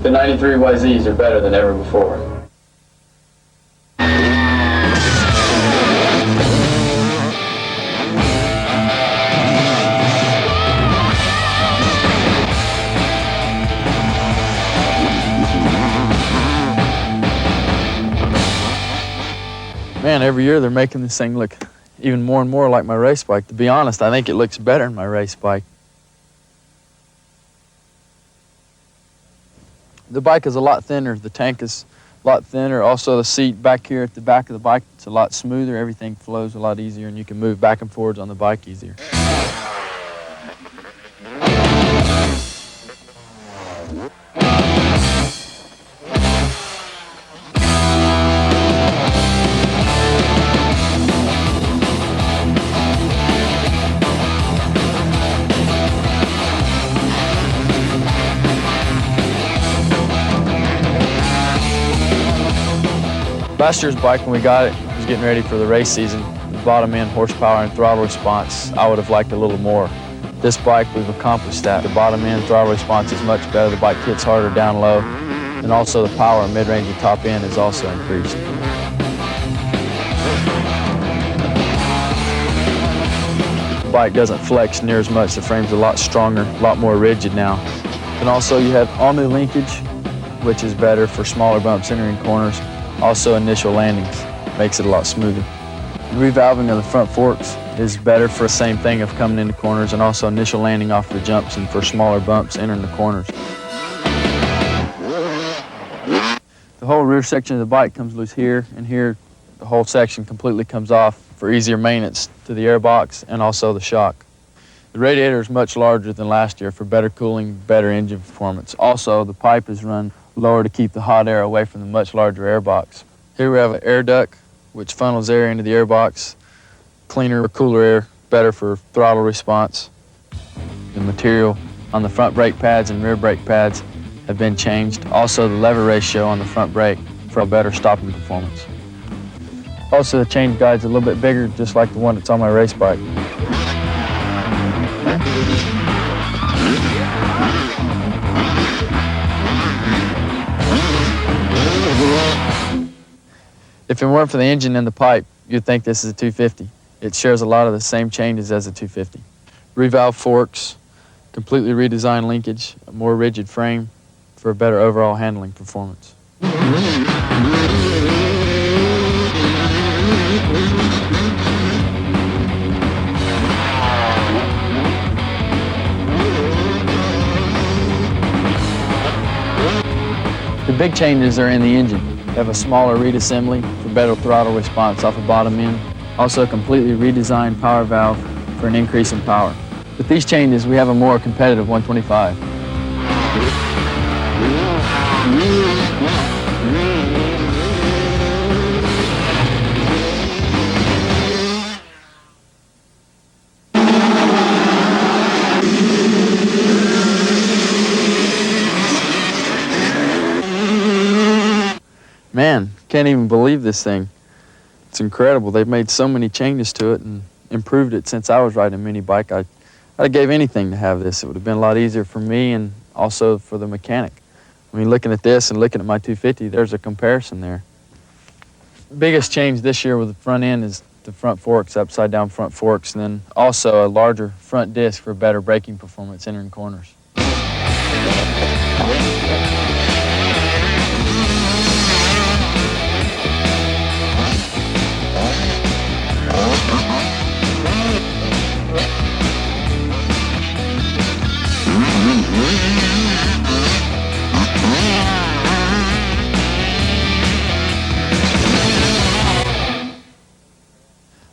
The 93 YZs are better than ever before. Man, every year they're making this thing look even more and more like my race bike. To be honest, I think it looks better than my race bike. The bike is a lot thinner. The tank is a lot thinner. Also, the seat back here at the back of the bike, it's a lot smoother. Everything flows a lot easier, and you can move back and forwards on the bike easier. Last year's bike, when we got it, was getting ready for the race season. The bottom end horsepower and throttle response, I would have liked a little more. This bike, we've accomplished that. The bottom end throttle response is much better. The bike hits harder down low. And also the power mid-range and top end is also increased. The bike doesn't flex near as much. The frame's a lot stronger, a lot more rigid now. And also you have all new linkage, which is better for smaller bumps entering corners. Also initial landings, makes it a lot smoother. Revalving of the front forks is better for the same thing of coming into corners, and also initial landing off the jumps and for smaller bumps entering the corners. The whole rear section of the bike comes loose here, and here the whole section completely comes off for easier maintenance to the airbox and also the shock. The radiator is much larger than last year for better cooling, better engine performance. Also, the pipe is run lower to keep the hot air away from the much larger airbox. Here we have an air duct, which funnels air into the airbox. Cleaner or cooler air, better for throttle response. The material on the front brake pads and rear brake pads have been changed. Also, the lever ratio on the front brake for a better stopping performance. Also, the change guide's a little bit bigger, just like the one that's on my race bike. If it weren't for the engine and the pipe, you'd think this is a 250. It shares a lot of the same changes as a 250. Revalve forks, completely redesigned linkage, a more rigid frame for a better overall handling performance. The big changes are in the engine. We have a smaller reed assembly for better throttle response off the bottom end. Also a completely redesigned power valve for an increase in power. With these changes, we have a more competitive 125. Man, can't even believe this thing. It's incredible. They've made so many changes to it and improved it since I was riding a mini bike. I'd have gave anything to have this. It would have been a lot easier for me and also for the mechanic. I mean, looking at this and looking at my 250, there's a comparison there. Biggest change this year with the front end is the front forks, upside down front forks, and then also a larger front disc for better braking performance entering corners.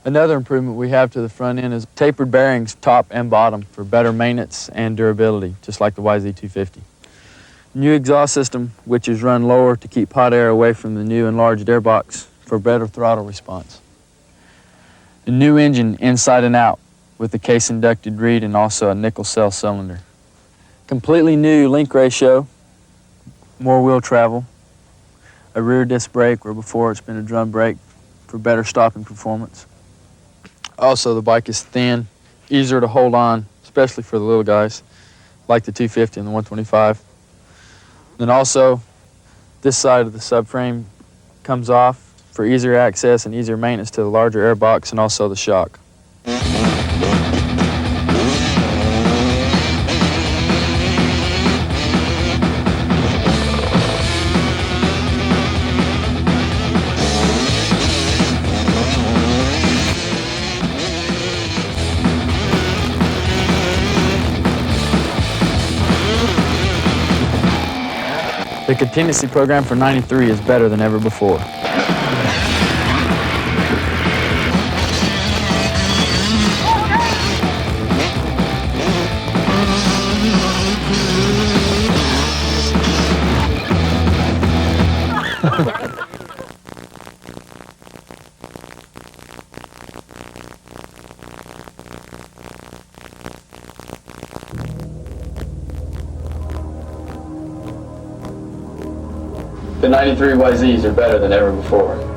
Another improvement we have to the front end is tapered bearings top and bottom for better maintenance and durability, just like the YZ250. New exhaust system, which is run lower to keep hot air away from the new enlarged airbox for better throttle response. A new engine inside and out with the case inducted reed and also a nickel cell cylinder. Completely new link ratio, more wheel travel, a rear disc brake where before it's been a drum brake for better stopping performance. Also, the bike is thin, easier to hold on, especially for the little guys, like the 250 and the 125. Then also, this side of the subframe comes off for easier access and easier maintenance to the larger airbox and also the shock. The contingency program for 93 is better than ever before. The 93 YZs are better than ever before.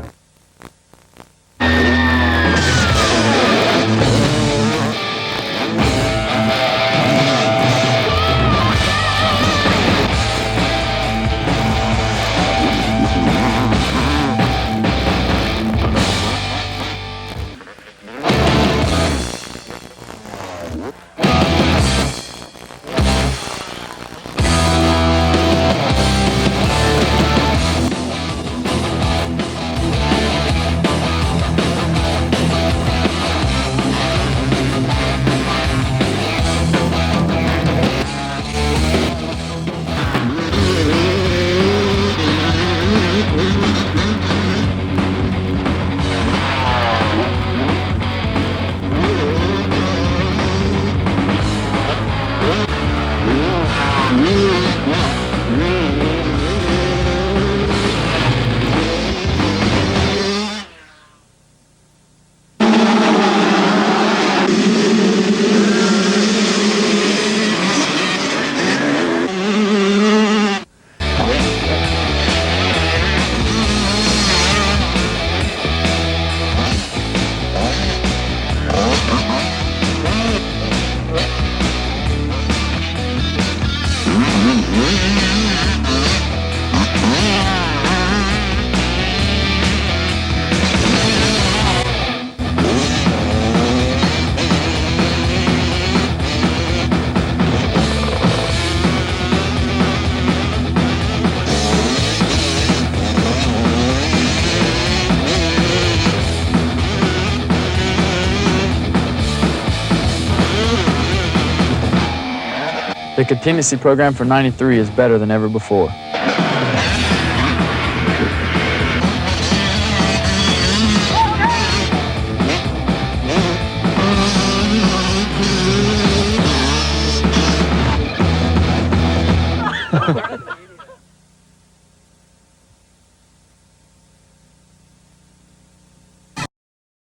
The contingency program for 93 is better than ever before.